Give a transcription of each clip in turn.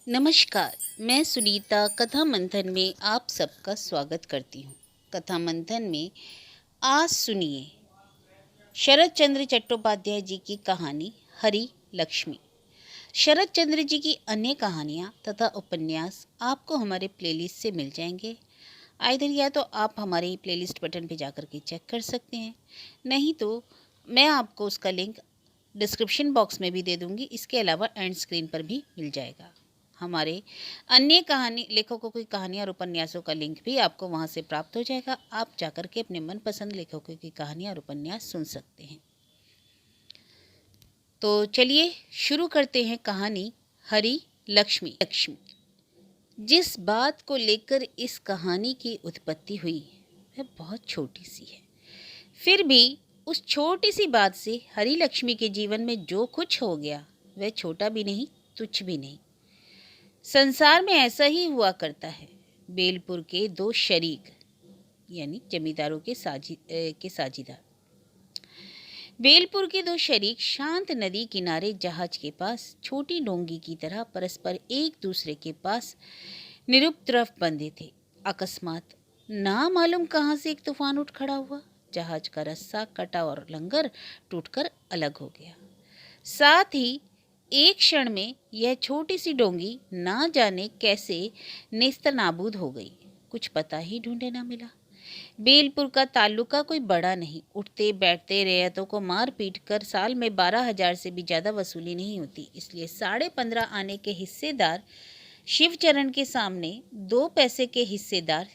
नमस्कार। मैं सुनीता कथा मंथन में आप सबका स्वागत करती हूँ। कथा मंथन में आज सुनिए शरत चंद्र चट्टोपाध्याय जी की कहानी हरि लक्ष्मी। शरत चंद्र जी की अन्य कहानियाँ तथा उपन्यास आपको हमारे प्लेलिस्ट से मिल जाएंगे। आइधर या तो आप हमारे प्लेलिस्ट बटन पे जाकर के चेक कर सकते हैं, नहीं तो मैं आपको उसका लिंक डिस्क्रिप्शन बॉक्स में भी दे दूंगी। इसके अलावा एंड स्क्रीन पर भी मिल जाएगा। हमारे अन्य कहानी लेखकों की कहानियाँ और उपन्यासों का लिंक भी आपको वहाँ से प्राप्त हो जाएगा। आप जाकर के अपने मनपसंद लेखकों की कहानियाँ और उपन्यास सुन सकते हैं। तो चलिए शुरू करते हैं कहानी हरि लक्ष्मी। जिस बात को लेकर इस कहानी की उत्पत्ति हुई वह बहुत छोटी सी है, फिर भी उस छोटी सी बात से हरि लक्ष्मी के जीवन में जो कुछ हो गया वह छोटा भी नहीं, तुच्छ भी नहीं। संसार में ऐसा ही हुआ करता है। बेलपुर के दो शरीक यानी जमींदारों के साझीदार बेलपुर के दो शरीक शांत नदी किनारे जहाज के पास छोटी डोंगी की तरह परस्पर एक दूसरे के पास निरुपद्रव बंधे थे। अकस्मात ना मालूम कहाँ से एक तूफान उठ खड़ा हुआ। जहाज का रस्सा कटा और लंगर टूटकर अलग हो गया। साथ ही एक क्षण में यह छोटी सी डोंगी ना जाने कैसे नेस्तनाबूद हो गई। कुछ पता ही ढूंढे ना मिला। बेलपुर का ताल्लुका कोई बड़ा नहीं। उठते बैठते रेयतों को मार पीट कर साल में 12,000 से भी ज़्यादा वसूली नहीं होती। इसलिए 15.5 आने के हिस्सेदार शिवचरण के सामने 2 पैसे के हिस्सेदार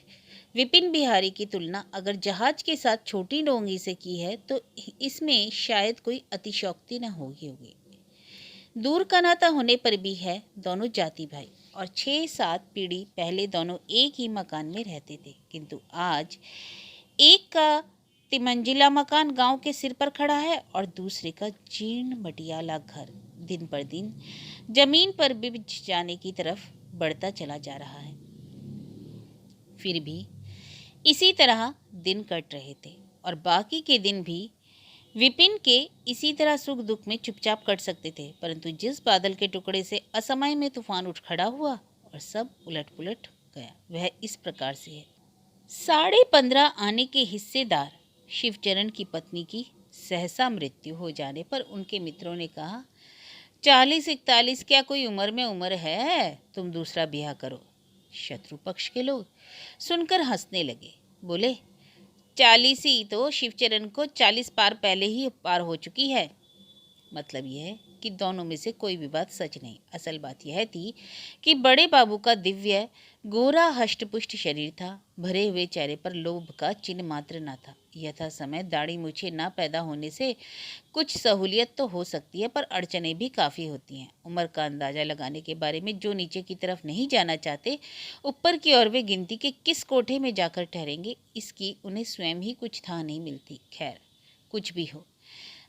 विपिन बिहारी की तुलना अगर जहाज के साथ छोटी डोंगी से की है तो इसमें शायद कोई अतिशयोक्ति न होगी। दूर का नाता होने पर भी है दोनों जाति भाई, और 6-7 पीढ़ी पहले दोनों एक ही मकान में रहते थे। किंतु आज एक का तिमंजिला मकान गांव के सिर पर खड़ा है और दूसरे का जीर्ण मटियाला घर दिन पर दिन जमीन पर बिछ जाने की तरफ बढ़ता चला जा रहा है। फिर भी इसी तरह दिन कट रहे थे और बाकी के दिन भी विपिन के इसी तरह सुख दुख में चुपचाप कट सकते थे। परंतु जिस बादल के टुकड़े से असमय में तूफान उठ खड़ा हुआ और सब उलट पुलट गया वह इस प्रकार से है। 15.5 आने के हिस्सेदार शिवचरण की पत्नी की सहसा मृत्यु हो जाने पर उनके मित्रों ने कहा, 40-41 क्या कोई उम्र में उम्र है, तुम दूसरा ब्याह करो। शत्रु पक्ष के लोग सुनकर हंसने लगे। बोले, 40 ही तो शिवचरण को 40 पार पहले ही पार हो चुकी है। मतलब यह है कि दोनों में से कोई भी बात सच नहीं। असल बात यह थी कि बड़े बाबू का दिव्य गोरा हष्टपुष्ट शरीर था। भरे हुए चेहरे पर लोभ का चिन्ह मात्र न था। यथा समय दाढ़ी मूछें न पैदा होने से कुछ सहूलियत तो हो सकती है, पर अड़चनें भी काफ़ी होती हैं। उम्र का अंदाज़ा लगाने के बारे में जो नीचे की तरफ नहीं जाना चाहते, ऊपर की ओर वे गिनती के किस कोठे में जाकर ठहरेंगे, इसकी उन्हें स्वयं ही कुछ था नहीं मिलती। खैर, कुछ भी हो,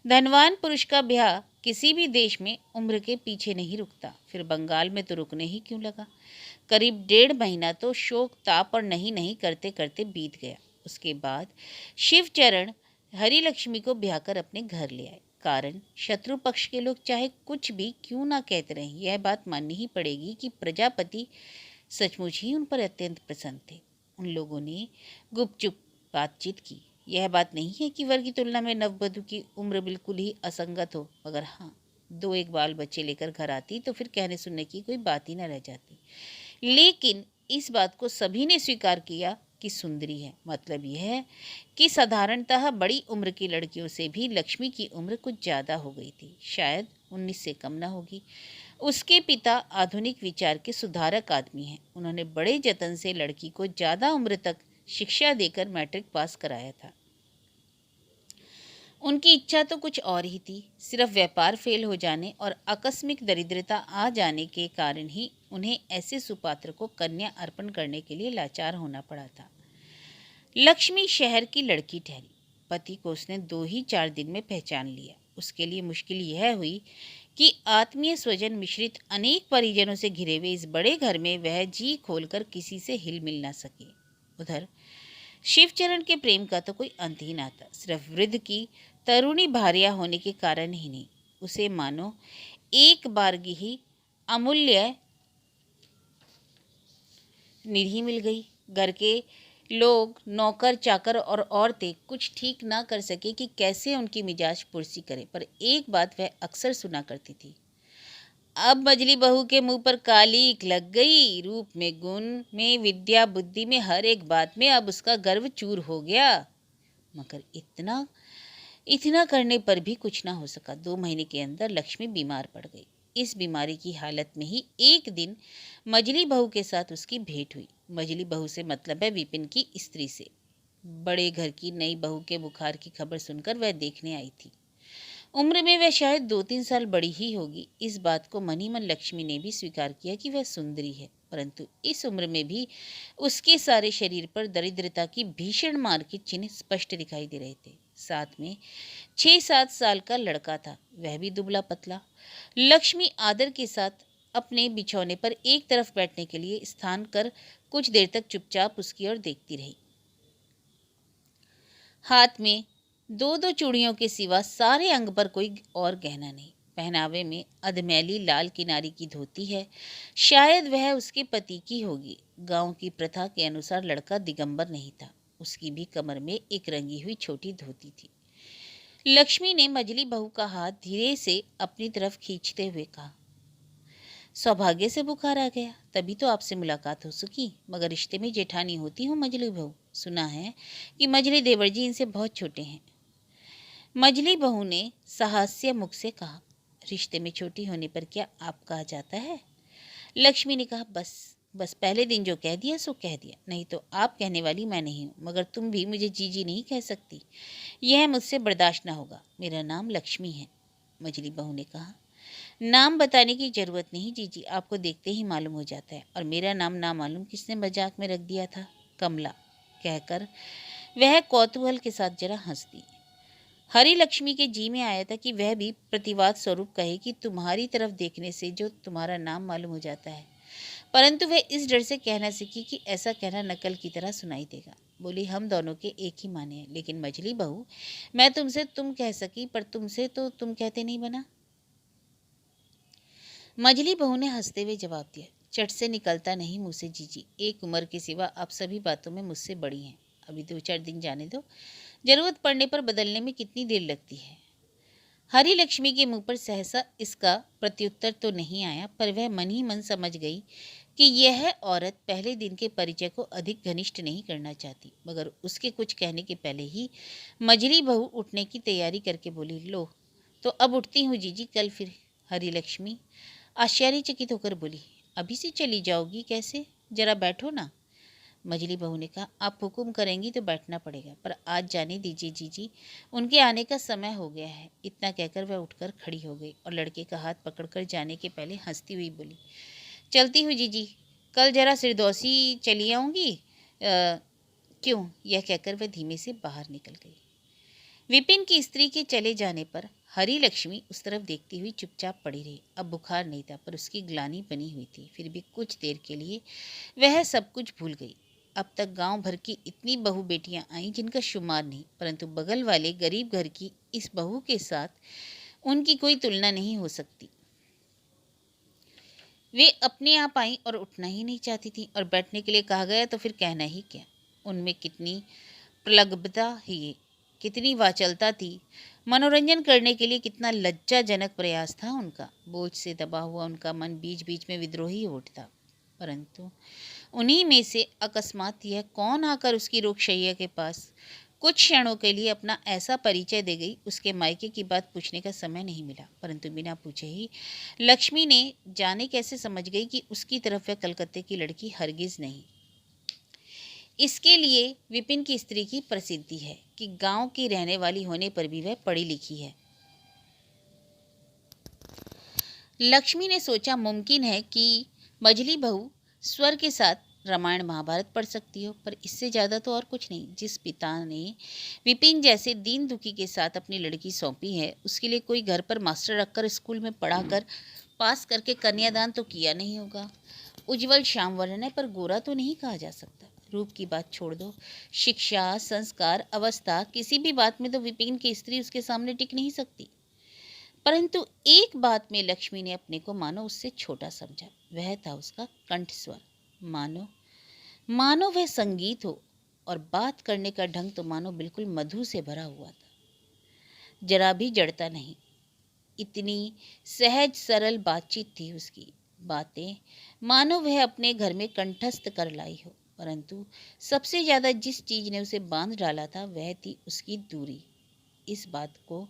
धनवान पुरुष का ब्याह किसी भी देश में उम्र के पीछे नहीं रुकता। फिर बंगाल में तो रुकने ही क्यों लगा। करीब 1.5 महीना तो शोक ताप और नहीं नहीं करते करते बीत गया। उसके बाद शिवचरण हरि लक्ष्मी को ब्याह कर अपने घर ले आए। कारण शत्रु पक्ष के लोग चाहे कुछ भी क्यों ना कहते रहें, यह बात माननी ही पड़ेगी कि प्रजापति सचमुच ही उन पर अत्यंत प्रसन्न थे। उन लोगों ने गुपचुप बातचीत की। यह बात नहीं है कि वर की तुलना में नववधु की उम्र बिल्कुल ही असंगत हो, मगर हाँ, 2-1 बाल बच्चे लेकर घर आती तो फिर कहने सुनने की कोई बात ही न रह जाती। लेकिन इस बात को सभी ने स्वीकार किया कि सुंदरी है। मतलब यह है कि साधारणतः बड़ी उम्र की लड़कियों से भी लक्ष्मी की उम्र कुछ ज़्यादा हो गई थी, शायद 19 से कम न होगी। उसके पिता आधुनिक विचार के सुधारक आदमी हैं। उन्होंने बड़े जतन से लड़की को ज़्यादा उम्र तक शिक्षा देकर मैट्रिक पास कराया था। उनकी इच्छा तो कुछ और ही थी। सिर्फ व्यापार फेल हो जाने और आकस्मिक दरिद्रता आ जाने के कारण ही उन्हें ऐसे सुपात्र को कन्या अर्पण करने के लिए लाचार होना पड़ा था। लक्ष्मी शहर की लड़की ठहरी। पति को उसने 2 ही 4 दिन में पहचान लिया। उसके लिए मुश्किल यह हुई कि आत्मीय स्वजन मिश्रित अनेक परिजनों से घिरे हुए इस बड़े घर में वह जी खोलकर किसी से हिल मिल न सके। उधर शिवचरण के प्रेम का तो कोई अंत ही ना था। सिर्फ वृद्ध की तरुणी भार्या होने के कारण ही नहीं, उसे मानो एक बारगी ही अमूल्य निरही मिल गई। घर के लोग, नौकर चाकर और औरतें कुछ ठीक ना कर सके कि कैसे उनकी मिजाज पुरसी करे, पर एक बात वह अक्सर सुना करती थी, अब मजली बहू के मुंह पर कालिक लग गई। रूप में, गुण में, विद्या बुद्धि में, हर एक बात में अब उसका गर्व चूर हो गया। मगर इतना इतना करने पर भी कुछ ना हो सका। 2 महीने के अंदर लक्ष्मी बीमार पड़ गई। इस बीमारी की हालत में ही एक दिन मजली बहू के साथ उसकी भेंट हुई। मजली बहू से मतलब है विपिन की स्त्री से। बड़े घर की नई बहू के बुखार की खबर सुनकर वह देखने आई थी। उम्र में वह शायद 2-3 साल बड़ी ही होगी। इस बात को मन ही मन लक्ष्मी ने भी स्वीकार किया कि वह सुंदरी है, परंतु इस उम्र में भी उसके सारे शरीर पर दरिद्रता की भीषण मार के चिन्ह स्पष्ट दिखाई दे रहे थे। साथ में 6-7 साल का लड़का था, वह भी दुबला पतला। लक्ष्मी आदर के साथ अपने बिछौने पर एक तरफ बैठने के लिए स्थान कर कुछ देर तक चुपचाप उसकी ओर देखती रही। हाथ में 2-2 चूड़ियों के सिवा सारे अंग पर कोई और गहना नहीं। पहनावे में अधमैली लाल किनारी की धोती है, शायद वह उसके पति की होगी। गांव की प्रथा के अनुसार लड़का दिगंबर नहीं था, उसकी भी कमर में एक रंगी हुई छोटी धोती थी। लक्ष्मी ने मजली बहू का हाथ धीरे से अपनी तरफ खींचते हुए कहा, सौभाग्य से बुखार आ गया, तभी तो आपसे मुलाकात हो सकी। मगर रिश्ते में जेठानी होती हूँ मजली बहू। सुना है कि मजली देवर जी इनसे बहुत छोटे हैं। मजली बहू ने साहस्य मुख से कहा, रिश्ते में छोटी होने पर क्या आप कहा जाता है? लक्ष्मी ने कहा, बस बस पहले दिन जो कह दिया सो कह दिया, नहीं तो आप कहने वाली मैं नहीं हूँ। मगर तुम भी मुझे जीजी नहीं कह सकती, यह मुझसे बर्दाश्त ना होगा। मेरा नाम लक्ष्मी है। मजली बहू ने कहा, नाम बताने की जरूरत नहीं जीजी, आपको देखते ही मालूम हो जाता है। और मेरा नाम ना मालूम किसने मजाक में रख दिया था? कमला, कहकर वह कौतूहल के साथ जरा हंस दी। हरी लक्ष्मी के जी में आया था कि वह भी प्रतिवाद स्वरूप कहे कि तुम्हारी तरफ देखने से जो तुम्हारा नाम मालूम हो जाता है, परंतु वह इस डर से कहना सीखी कि ऐसा कहना नकल की तरह सुनाई देगा। बोली, हम दोनों के एक ही माने हैं, लेकिन मजली बहू, मैं तुमसे तुम कह सकी, पर तुमसे तो तुम कहते नहीं बना। मजली बहू ने हंसते हुए जवाब दिया, चट से निकलता नहीं मुँह से जीजी, एक उम्र के सिवा आप सभी बातों में मुझसे बड़ी हैं। अभी 2-4 दिन जाने दो, जरूरत पड़ने पर बदलने में कितनी देर लगती है। हरी लक्ष्मी के मुंह पर सहसा इसका प्रत्युत्तर तो नहीं आया, पर वह मन ही मन समझ गई कि यह औरत पहले दिन के परिचय को अधिक घनिष्ठ नहीं करना चाहती। मगर उसके कुछ कहने के पहले ही मजली बहू उठने की तैयारी करके बोली, लो तो अब उठती हूँ जीजी, कल फिर। हरी लक्ष्मी आश्चर्यचकित होकर बोली, अभी से चली जाओगी कैसे? जरा बैठो ना। मजली बहू ने कहा, आप हुक्म करेंगी तो बैठना पड़ेगा, पर आज जाने दीजिए जीजी, उनके आने का समय हो गया है। इतना कहकर वह उठकर खड़ी हो गई और लड़के का हाथ पकड़कर जाने के पहले हंसती हुई बोली, चलती हूँ जीजी, कल जरा सिरदौसी चली आऊँगी। क्यों? यह कहकर वह धीमे से बाहर निकल गई। विपिन की स्त्री के चले जाने पर हरी लक्ष्मी उस तरफ देखती हुई चुपचाप पड़ी रही। अब बुखार नहीं था, पर उसकी ग्लानि बनी हुई थी। फिर भी कुछ देर के लिए वह सब कुछ भूल गई। अब तक गांव भर की इतनी बहू बेटियां आईं जिनका शुमार नहीं, परंतु बगल वाले गरीब घर की इस बहू के साथ उनकी कोई तुलना नहीं हो सकती। वे अपने आप आई और उठना ही नहीं चाहती थी, और बैठने के लिए कहा गया तो फिर कहना ही क्या। उनमें कितनी प्रगल्भता ही, कितनी वाचलता थी। मनोरंजन करने के लिए कितना लज्जाजनक प्रयास था उनका। बोझ से दबा हुआ उनका मन बीच बीच में विद्रोही हो उठता। परंतु उन्हीं में से अकस्मात यह कौन आकर उसकी रोगशैया के पास कुछ क्षणों के लिए अपना ऐसा परिचय दे गई। उसके मायके की बात पूछने का समय नहीं मिला, परंतु बिना पूछे ही लक्ष्मी ने जाने कैसे समझ गई कि उसकी तरफ वह कलकत्ते की लड़की हरगिज नहीं। इसके लिए विपिन की स्त्री की प्रसिद्धि है कि गांव की रहने वाली होने पर भी वह पढ़ी लिखी है। लक्ष्मी ने सोचा, मुमकिन है कि मजली बहू स्वर के साथ रामायण महाभारत पढ़ सकती हो, पर इससे ज़्यादा तो और कुछ नहीं। जिस पिता ने विपिन जैसे दीन दुखी के साथ अपनी लड़की सौंपी है, उसके लिए कोई घर पर मास्टर रखकर स्कूल में पढ़ाकर पास करके कन्यादान तो किया नहीं होगा। उज्जवल श्याम वर्ण है, पर गोरा तो नहीं कहा जा सकता। रूप की बात छोड़ दो, शिक्षा, संस्कार, अवस्था, किसी भी बात में तो विपिन की स्त्री उसके सामने टिक नहीं सकती। परंतु एक बात में लक्ष्मी ने अपने को मानो उससे छोटा समझा, वह था उसका कंठ स्वर। मानो मानो वह संगीत हो, और बात करने का ढंग तो मानो बिल्कुल मधु से भरा हुआ था, जरा भी जड़ता नहीं। इतनी सहज सरल बातचीत थी उसकी। बातें मानो वह अपने घर में कंठस्थ कर लाई हो। परंतु सबसे ज्यादा जिस चीज ने उसे बांध डाला था वह थी उसकी दूरी। इस बात को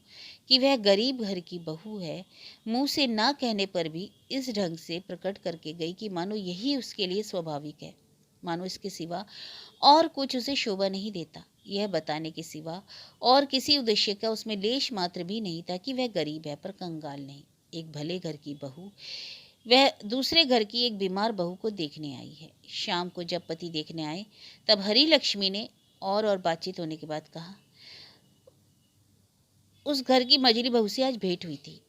कि वह गरीब घर की बहू है, मुंह से ना कहने पर भी इस ढंग से प्रकट करके गई कि मानो यही उसके लिए स्वाभाविक है, मानो इसके सिवा और कुछ उसे शोभा नहीं देता। यह बताने के सिवा और किसी उद्देश्य का उसमें लेश मात्र भी नहीं था कि वह गरीब है पर कंगाल नहीं, एक भले घर की बहू। वह दूसरे घर की एक बीमार बहू को देखने आई है। शाम को जब पति देखने आए तब हरी लक्ष्मी ने और बातचीत होने के बाद कहा, उस घर की मझली बहू से आज भेंट हुई थी।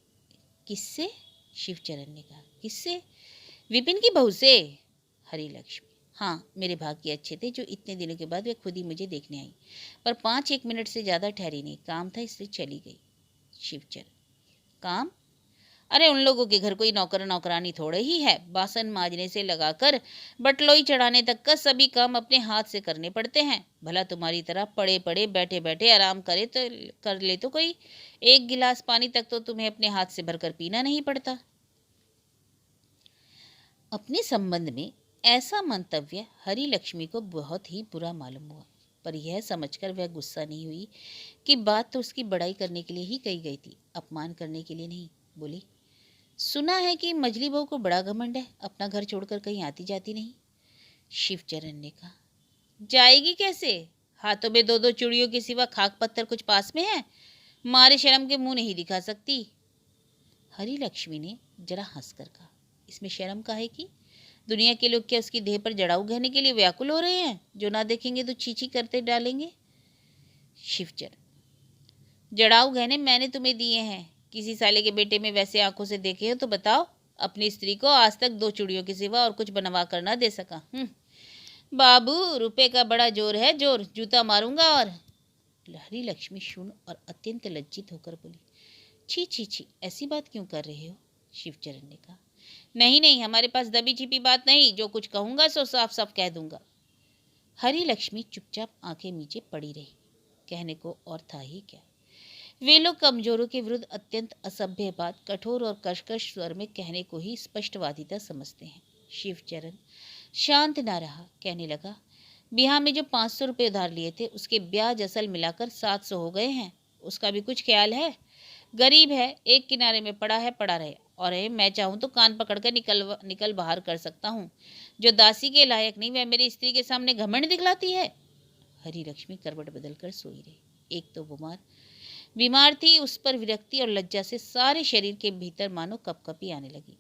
किससे? शिवचरण ने कहा। किससे? विपिन की बहू से। हरी लक्ष्मी, हाँ, मेरे भाग्य अच्छे थे जो इतने दिनों के बाद वे खुद ही मुझे देखने आई, पर 5-1 मिनट से ज्यादा ठहरी नहीं, काम था इसलिए चली गई। शिवचरण, काम? अरे उन लोगों के घर कोई नौकर नौकरानी थोड़े ही है, बासन मांजने से लगाकर बटलोई चढ़ाने तक का सभी काम अपने हाथ से करने पड़ते हैं। भला तुम्हारी तरह पड़े पड़े बैठे बैठे आराम करे तो कर ले तो कोई, एक गिलास पानी तक तो तुम्हें अपने हाथ से भरकर पीना नहीं पड़ता। अपने संबंध में ऐसा मंतव्य हरी लक्ष्मी को बहुत ही बुरा मालूम हुआ, पर यह समझकर वह गुस्सा नहीं हुई कि बात तो उसकी बड़ाई करने के लिए ही कही गई थी, अपमान करने के लिए नहीं। बोली, सुना है कि मजली बहू को बड़ा घमंड है, अपना घर छोड़कर कहीं आती जाती नहीं। शिवचरण ने कहा, जाएगी कैसे? हाथों में 2-2 चूड़ियों के सिवा खाक पत्थर कुछ पास में है? मारे शर्म के मुंह नहीं दिखा सकती। हरी लक्ष्मी ने जरा हंसकर कहा, इसमें शर्म का है कि दुनिया के लोग क्या उसकी देह पर जड़ाऊ गहने के लिए व्याकुल हो रहे हैं, जो ना देखेंगे तो चींची करते डालेंगे। शिवचरण, जड़ाऊ गहने मैंने तुम्हें दिए हैं, किसी साले के बेटे में वैसे आंखों से देखे हो तो बताओ। अपनी स्त्री को आज तक 2 चूड़ियों के सिवा और कुछ बनवा कर ना दे सका। बाबू, रुपए का बड़ा जोर है, जोर, जूता मारूंगा। और हरी लक्ष्मी शून्य और अत्यंत लज्जित होकर बोली, छी छी छी, ऐसी बात क्यों कर रहे हो? शिवचरण ने कहा, नहीं नहीं, हमारे पास दबी छिपी बात नहीं, जो कुछ कहूंगा सो साफ साफ कह दूंगा। हरी लक्ष्मी चुपचाप आंखें नीचे पड़ी रही। कहने को और था ही क्या। वे लोग कमजोरों के विरुद्ध अत्यंत असभ्य बात कठोर और कर्कश स्वर में कहने को ही स्पष्टवादिता समझते हैं। शिवचरण शांत ना रहा, कहने लगा, बिहार में जो 500 रुपये उधार लिए थे उसके ब्याज असल मिलाकर 700 हो गए हैं, उसका भी कुछ ख्याल है? गरीब है, एक किनारे में पड़ा है, पड़ा रहे, और मैं चाहूँ तो कान पकड़कर निकल बाहर कर सकता हूँ। जो दासी के लायक नहीं वह मेरी स्त्री के सामने घमंड दिखलाती है। हरी लक्ष्मी करवट बदलकर सोई रही। एक तो बीमार थी, उस पर विरक्ति और लज्जा से सारे शरीर के भीतर मानो कपकपी आने लगी।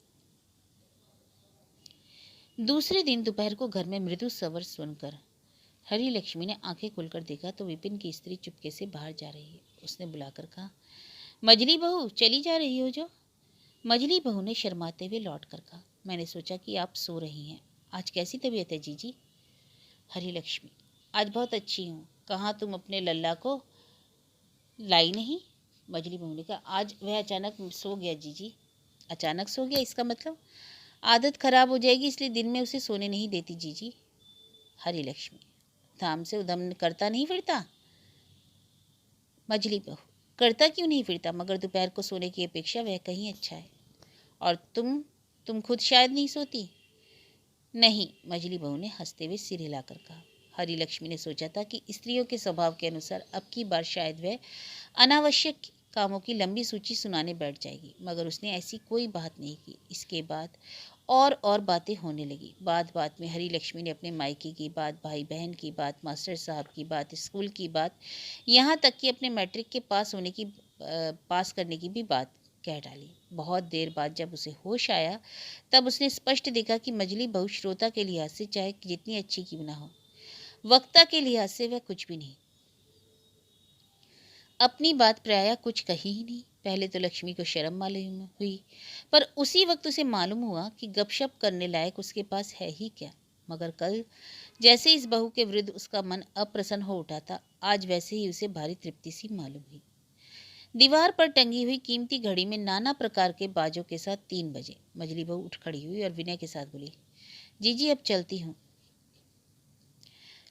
दूसरे दिन दोपहर को घर में मृदु स्वर सुनकर हरी लक्ष्मी ने आंखें खोलकर देखा तो विपिन की स्त्री चुपके से बाहर जा रही है। उसने बुलाकर कहा, मजली बहू, चली जा रही हो जो? मजली बहू ने शर्माते हुए लौट कर कहा, मैंने सोचा कि आप सो रही हैं। आज कैसी तबीयत है जीजी? हरी लक्ष्मी, आज बहुत अच्छी हूँ। कहाँ तुम अपने लल्ला को लाई नहीं? मजली बहू ने कहा, आज वह अचानक सो गया जीजी। अचानक सो गया, इसका मतलब आदत खराब हो जाएगी, इसलिए दिन में उसे सोने नहीं देती जीजी। हरी लक्ष्मी, धाम से उधम करता नहीं फिरता? मजली बहू, करता क्यों नहीं फिरता, मगर दोपहर को सोने की अपेक्षा वह कहीं अच्छा है। और तुम खुद शायद नहीं सोती? नहीं, मजली बहू ने हंसते हुए सिर हिलाकर कहा। हरी लक्ष्मी ने सोचा था कि स्त्रियों के स्वभाव के अनुसार अब की बार शायद वह अनावश्यक कामों की लंबी सूची सुनाने बैठ जाएगी, मगर उसने ऐसी कोई बात नहीं की। इसके बाद और बातें होने लगी। बात बात में हरी लक्ष्मी ने अपने मायके की बात, भाई बहन की बात, मास्टर साहब की बात, स्कूल की बात, यहाँ तक कि अपने मैट्रिक के पास करने की भी बात कह डाली। बहुत देर बाद जब उसे होश आया तब उसने स्पष्ट देखा कि मजली बहू श्रोता के लिहाज से चाहे जितनी अच्छी क्यों ना हो, वक्ता के लिहाज से वह कुछ भी नहीं। अपनी बात प्रायः कुछ कही ही नहीं। पहले तो लक्ष्मी को शर्म मालूम हुई, पर उसी वक्त उसे मालूम हुआ कि गपशप करने लायक उसके पास है ही क्या। मगर कल जैसे इस बहू के विरुद्ध उसका मन अप्रसन्न हो उठा था, आज वैसे ही उसे भारी तृप्ति सी मालूम हुई। दीवार पर टंगी हुई कीमती घड़ी में नाना प्रकार के बाजों के साथ 3 बजे। मजली बहू उठ खड़ी हुई और विनय के साथ बोली, जीजी अब चलती हूँ।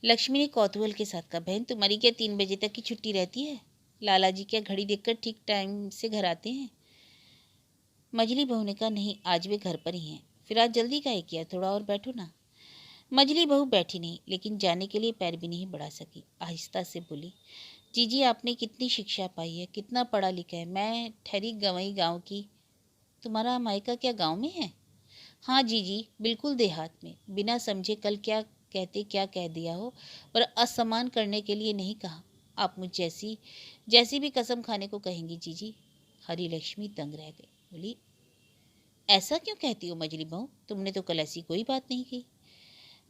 लक्ष्मी ने कौतूहल के साथ कहा, बहन तुम्हारी क्या 3 बजे तक की छुट्टी रहती है? लाला जी क्या घड़ी देखकर ठीक टाइम से घर आते हैं? मझली बहू ने कहा, नहीं आज वे घर पर ही हैं। फिर आज जल्दी काहे किया, थोड़ा और बैठो ना। मझली बहू बैठी नहीं, लेकिन जाने के लिए पैर भी नहीं बढ़ा सकी। आहिस्ता से बोली, जीजी आपने कितनी शिक्षा पाई है, कितना पढ़ा लिखा है। मैं ठहरी गंवई गांव की। तुम्हारा मायका क्या गांव में है? हाँ जीजी, बिल्कुल देहात में। बिना समझे कल क्या कहते क्या कह दिया हो, पर असम्मान करने के लिए नहीं कहा। आप मुझ जैसी जैसी भी कसम खाने को कहेंगी जीजी। हरी लक्ष्मी दंग रह गई। बोली, ऐसा क्यों कहती हो मजली बहू, तुमने तो कल ऐसी कोई बात नहीं कही।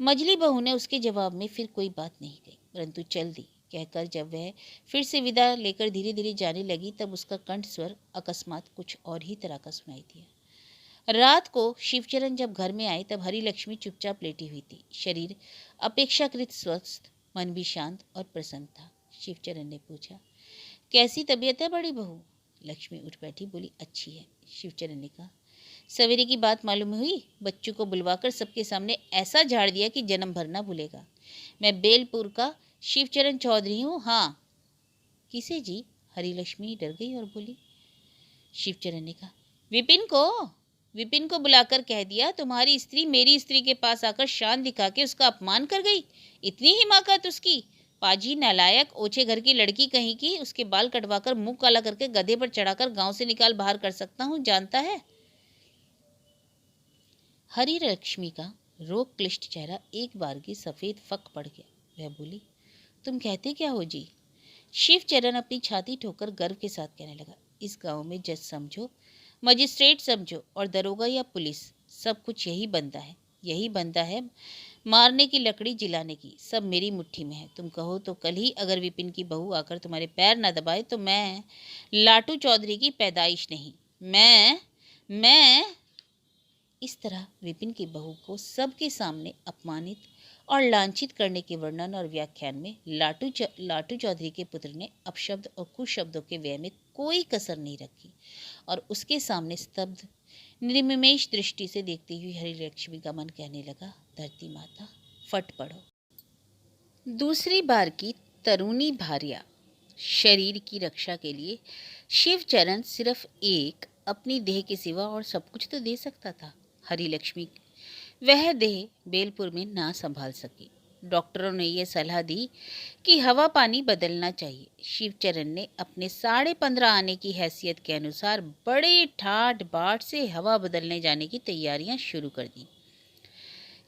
मजली बहू ने उसके जवाब में फिर कोई बात नहीं कही, परंतु चल दी कहकर जब वह फिर से विदा लेकर धीरे धीरे जाने लगी, तब उसका कंठ स्वर अकस्मात कुछ और ही तरह का सुनाई दिया। रात को शिवचरण जब घर में आए, तब हरी लक्ष्मी चुपचाप लेटी हुई थी। शरीर अपेक्षाकृत स्वस्थ, मन भी शांत और प्रसन्न था। शिवचरण ने पूछा, कैसी तबीयत है बड़ी बहू? लक्ष्मी उठ बैठी, बोली, अच्छी है। शिवचरण ने कहा, सवेरे की बात मालूम हुई? बच्चों को बुलवाकर सबके सामने ऐसा झाड़ दिया कि जन्म भर ना भूलेगा। मैं बेलपुर का शिवचरण चौधरी हूँ। हाँ। किसे जी? हरी लक्ष्मी डर गई और बोली। शिवचरण ने कहा, विपिन को बुलाकर कह दिया तुम्हारी स्त्री मेरी स्त्री के पास आकर शान दिखा के उसका अपमान कर गई। इतनी हिमाकत उसकी। पाजी नालायक, ओछे घर की लड़की कहीं की। उसके बाल कटवाकर मुंह काला करके गधे पर चढ़ाकर गांव से निकाल बाहर कर सकता हूँ, जानता है। हरी लक्ष्मी का रोग क्लिष्ट चेहरा एक बार की सफेद फक पड़ गया। वह बोली, तुम कहते क्या हो जी? शिवचरण अपनी छाती ठोकर गर्व के साथ कहने लगा, इस गांव में जज समझो, मजिस्ट्रेट समझो और दरोगा या पुलिस, सब कुछ यही बनता है मारने की लकड़ी जिलाने की, सब मेरी मुट्ठी में है। तुम कहो तो कल ही अगर विपिन की बहू आकर तुम्हारे पैर न दबाए तो मैं लाटू चौधरी की पैदाइश नहीं। मैं इस तरह विपिन की बहू को सबके सामने अपमानित और लांछित करने के वर्णन और व्याख्यान में लाटू चौधरी के पुत्र ने अपशब्द और कुशब्दों के व्यय में कोई कसर नहीं रखी और उसके सामने स्तब्ध निर्निमेष दृष्टि से देखती हुई हरी लक्ष्मी का मन कहने लगा, धरती माता फट पड़ो। दूसरी बार की तरुणी भार्या। शरीर की रक्षा के लिए शिवचरण सिर्फ एक अपनी देह के सिवा और सब कुछ तो दे सकता था। हरी लक्ष्मी वह देह बेलपुर में ना संभाल सकी। डॉक्टरों ने यह सलाह दी कि हवा पानी बदलना चाहिए। शिवचरण ने अपने 15.5 आने की हैसियत के अनुसार बड़े ठाट बाट से हवा बदलने जाने की तैयारियां शुरू कर दी।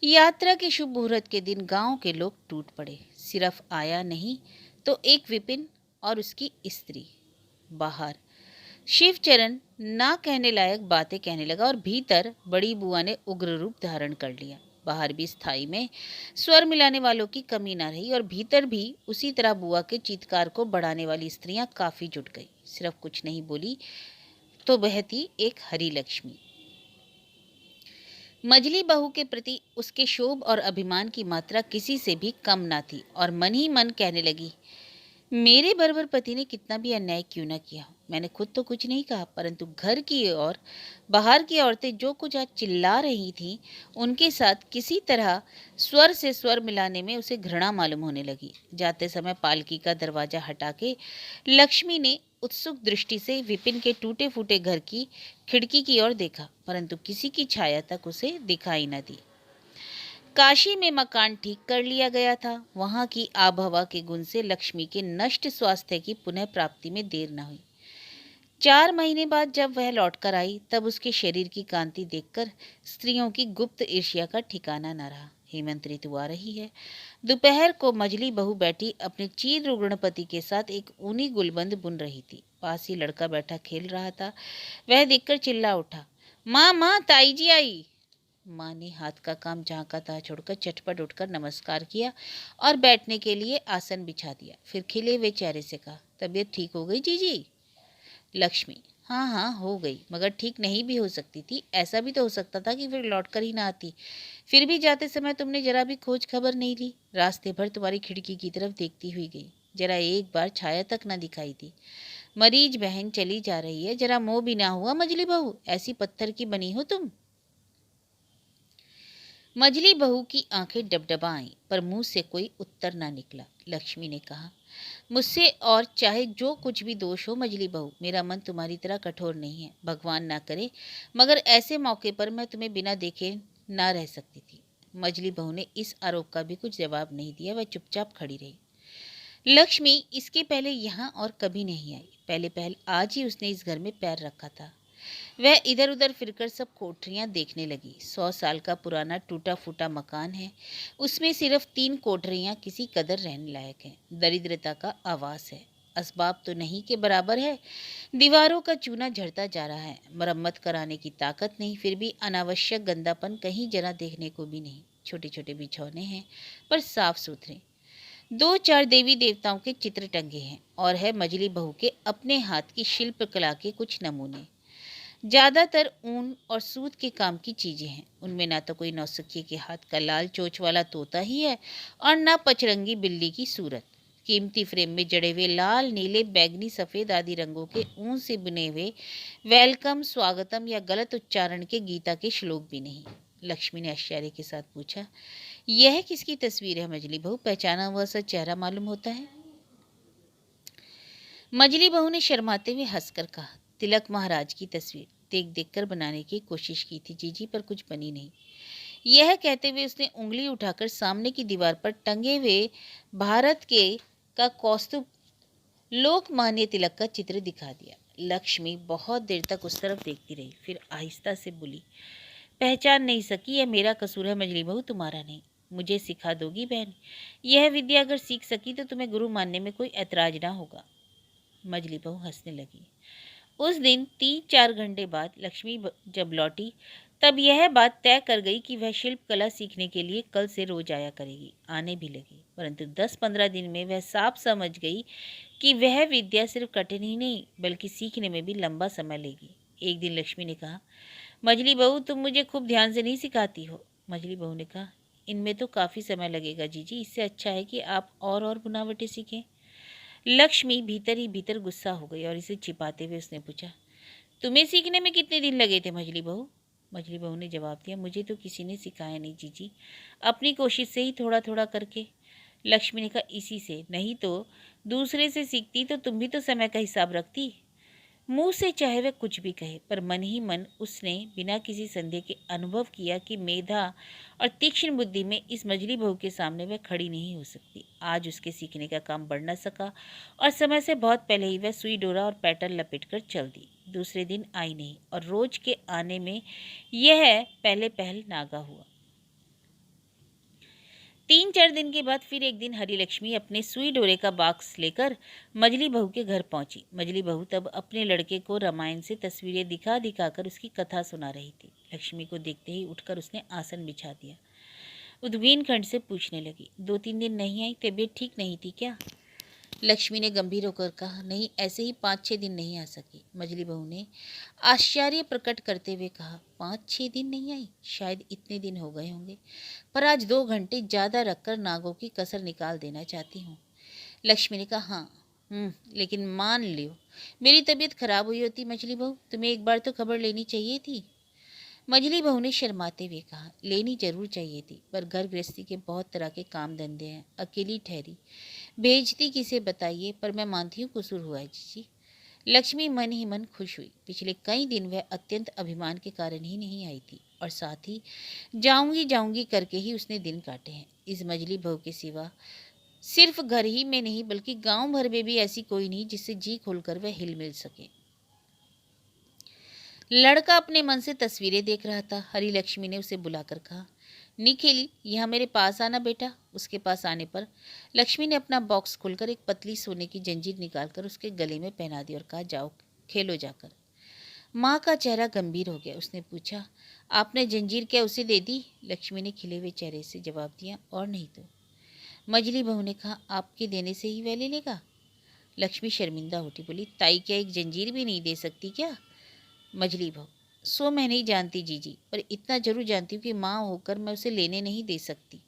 यात्रा के शुभ मुहूर्त के दिन गांव के लोग टूट पड़े। सिर्फ आया नहीं तो एक विपिन और उसकी स्त्री। बाहर शिवचरण ना कहने लायक बातें कहने लगा और भीतर बड़ी बुआ ने उग्र रूप धारण कर लिया। बाहर भी स्थाई में स्वर मिलाने वालों की कमी ना रही और भीतर भी उसी तरह बुआ के चीत्कार को बढ़ाने वाली स्त्रियां काफी जुट गई। सिर्फ कुछ नहीं बोली तो वह थी एक हरी लक्ष्मी। मजली बहू के प्रति उसके शोभ और अभिमान की मात्रा किसी से भी कम ना थी और मन ही मन कहने लगी, मेरे बरबर पति ने कितना भी अन्याय क्यों न किया हो, मैंने खुद तो कुछ नहीं कहा, परंतु घर की और बाहर की औरतें जो कुछ आज चिल्ला रही थीं, उनके साथ किसी तरह स्वर से स्वर मिलाने में उसे घृणा मालूम होने लगी। जाते समय पालकी का दरवाजा हटा के लक्ष्मी ने उत्सुक दृष्टि से विपिन के टूटे फूटे घर की खिड़की की ओर देखा, परंतु किसी की छाया तक उसे दिखाई न दी। काशी में मकान ठीक कर लिया गया था। वहां की आबहवा के गुण से लक्ष्मी के नष्ट स्वास्थ्य की पुनः प्राप्ति में देर न हुई। 4 महीने बाद जब वह लौटकर आई, तब उसके शरीर की कांति देखकर स्त्रियों की गुप्त ईर्ष्या का ठिकाना न रहा। हेमंत ऋतु आ रही है। दोपहर को मजली बहू बैठी अपने चीर रुग्ण पति के साथ एक ऊनी गुलबंद बुन रही थी। पास ही लड़का बैठा खेल रहा था। वह देखकर चिल्ला उठा, माँ माँ, ताई जी आई। माँ ने हाथ का काम जहाँ का तहाँ छोड़कर चटपट उठकर नमस्कार किया और बैठने के लिए आसन बिछा दिया। फिर खिले हुए चेहरे से कहा, तबीयत ठीक हो गई जीजी? लक्ष्मी, हाँ हाँ हो गई, मगर ठीक नहीं भी हो सकती थी। ऐसा भी तो हो सकता था कि फिर लौट कर ही ना आती। फिर भी जाते समय तुमने जरा भी खोज खबर नहीं ली। रास्ते भर तुम्हारी खिड़की की तरफ देखती हुई गई, जरा एक बार छाया तक ना दिखाई दी। मरीज बहन चली जा रही है, जरा मोह भी ना हुआ मजली बहू? ऐसी पत्थर की बनी हो तुम। मझली बहू की आंखें डबडबा आईं, पर मुंह से कोई उत्तर ना निकला। लक्ष्मी ने कहा, मुझसे और चाहे जो कुछ भी दोष हो मझली बहू, मेरा मन तुम्हारी तरह कठोर नहीं है। भगवान ना करे, मगर ऐसे मौके पर मैं तुम्हें बिना देखे ना रह सकती थी। मझली बहू ने इस आरोप का भी कुछ जवाब नहीं दिया। वह चुपचाप खड़ी रही। लक्ष्मी इसके पहले यहाँ और कभी नहीं आई। पहले पहल आज ही उसने इस घर में पैर रखा था। वह इधर उधर फिरकर सब कोठरियां देखने लगी। 100 साल का पुराना टूटा फूटा मकान है। उसमें सिर्फ 3 कोठरियां किसी कदर रहने लायक हैं। दरिद्रता का आवास है। असबाब तो नहीं के बराबर है। दीवारों का चूना झड़ता जा रहा है। मरम्मत कराने की ताकत नहीं, फिर भी अनावश्यक गंदापन कहीं जरा देखने को भी नहीं। छोटे छोटे बिछौने हैं, पर साफ सुथरे। 2-4 देवी देवताओं के चित्र टंगे हैं, और है मजली बहू के अपने हाथ की शिल्प कला के कुछ नमूने। ज्यादातर ऊन और सूत के काम की चीजें हैं। उनमें ना तो कोई नौसिखिए के हाथ का लाल चोच वाला तोता ही है, और ना पचरंगी बिल्ली की सूरत। कीमती फ्रेम में जड़े हुए लाल, नीले, बैगनी, सफेद आदि रंगों के ऊन से बुने हुए वेलकम, स्वागतम या गलत उच्चारण के गीता के श्लोक भी नहीं। लक्ष्मी ने आश्चर्य के साथ पूछा, यह किसकी तस्वीर है मजली बहू? पहचाना हुआ सा चेहरा मालूम होता है। मजली बहू ने शर्माते हुए हंसकर कहा, तिलक महाराज की तस्वीर। देख देख कर बनाने की कोशिश की थी जीजी, पर कुछ बनी नहीं। यह कहते हुए उसने उंगली उठाकर सामने की दीवार पर टंगे हुए भारत के का कौस्तुभ लोकमान्य तिलक का चित्र दिखा दिया। लक्ष्मी बहुत देर तक उस तरफ देखती रही, फिर आहिस्ता से बोली, पहचान नहीं सकी, यह मेरा कसूर है मजली बहू, तुम्हारा नहीं। मुझे सिखा दोगी बहन? यह विद्या अगर सीख सकी तो तुम्हें गुरु मानने में कोई ऐतराज ना होगा। मजली बहू हंसने लगी। उस दिन 3-4 घंटे बाद लक्ष्मी जब लौटी, तब यह बात तय कर गई कि वह शिल्प कला सीखने के लिए कल से रोज आया करेगी। आने भी लगी, परंतु 10-15 दिन में वह साफ समझ गई कि वह विद्या सिर्फ कठिन ही नहीं, बल्कि सीखने में भी लंबा समय लेगी। एक दिन लक्ष्मी ने कहा, मजली बहू, तुम मुझे खूब ध्यान से नहीं सिखाती हो। मजली बहू ने कहा, इनमें तो काफ़ी समय लगेगा जीजी, इससे अच्छा है कि आप और बुनावटें सीखें। लक्ष्मी भीतर ही भीतर गुस्सा हो गई, और इसे छिपाते हुए उसने पूछा, तुम्हें सीखने में कितने दिन लगे थे मजली बहू? मजली बहू ने जवाब दिया, मुझे तो किसी ने सिखाया नहीं जीजी, अपनी कोशिश से ही थोड़ा थोड़ा करके। लक्ष्मी ने कहा, इसी से नहीं तो दूसरे से सीखती तो तुम भी तो समय का हिसाब रखती। मुंह से चाहे वह कुछ भी कहे, पर मन ही मन उसने बिना किसी संदेह के अनुभव किया कि मेधा और तीक्ष्ण बुद्धि में इस मजली बहू के सामने वह खड़ी नहीं हो सकती। आज उसके सीखने का काम बढ़ न सका, और समय से बहुत पहले ही वह सुई डोरा और पैटर्न लपेट कर चल दी। दूसरे दिन आई नहीं, और रोज के आने में यह पहले पहल नागा हुआ। 3-4 दिन के बाद फिर एक दिन हरिलक्ष्मी अपने सुई डोरे का बॉक्स लेकर मजली बहू के घर पहुंची। मजली बहू तब अपने लड़के को रामायण से तस्वीरें दिखा दिखाकर उसकी कथा सुना रही थी। लक्ष्मी को देखते ही उठकर उसने आसन बिछा दिया। उद्वीन खंड से पूछने लगी, 2-3 दिन नहीं आई, तबीयत ठीक नहीं थी क्या? लक्ष्मी ने गंभीर होकर कहा, नहीं, ऐसे ही 5-6 दिन नहीं आ सकी। मजली बहू ने आश्चर्य प्रकट करते हुए कहा, 5-6 दिन नहीं आई? शायद इतने दिन हो गए होंगे, पर आज 2 घंटे ज़्यादा रखकर नागों की कसर निकाल देना चाहती हूँ। लक्ष्मी ने कहा, हाँ, लेकिन मान लियो मेरी तबीयत खराब हुई होती मछली बहू, तुम्हें एक बार तो खबर लेनी चाहिए थी। मजली बहू ने शर्माते हुए कहा, लेनी जरूर चाहिए थी, पर घर गृहस्थी के बहुत तरह के काम धंधे हैं, अकेली ठहरी, भेजती किसे बताइए, पर मैं मानती हूँ कसूर हुआ है जीजी। लक्ष्मी मन ही मन खुश हुई। पिछले कई दिन वह अत्यंत अभिमान के कारण ही नहीं आई थी, और साथ ही जाऊंगी जाऊंगी करके ही उसने दिन काटे हैं। इस मजली बहू के सिवा सिर्फ घर ही में नहीं, बल्कि गांव भर में भी ऐसी कोई नहीं जिससे जी खोलकर वह हिल मिल सके। लड़का अपने मन से तस्वीरें देख रहा था। हरिलक्ष्मी ने उसे बुलाकर कहा, निखिल, यहाँ मेरे पास आना बेटा। उसके पास आने पर लक्ष्मी ने अपना बॉक्स खोलकर एक पतली सोने की जंजीर निकालकर उसके गले में पहना दी और कहा, जाओ खेलो जाकर। माँ का चेहरा गंभीर हो गया। उसने पूछा, आपने जंजीर क्या उसे दे दी? लक्ष्मी ने खिले हुए चेहरे से जवाब दिया, और नहीं तो। मजली बहू ने कहा, आपके देने से ही वह ले लेगा? लक्ष्मी शर्मिंदा उठी, बोली, ताई क्या एक जंजीर भी नहीं दे सकती क्या? मजली बहू, सो मैं नहीं जानती जीजी, पर इतना जरूर जानती हूँ कि माँ होकर मैं उसे लेने नहीं दे सकती।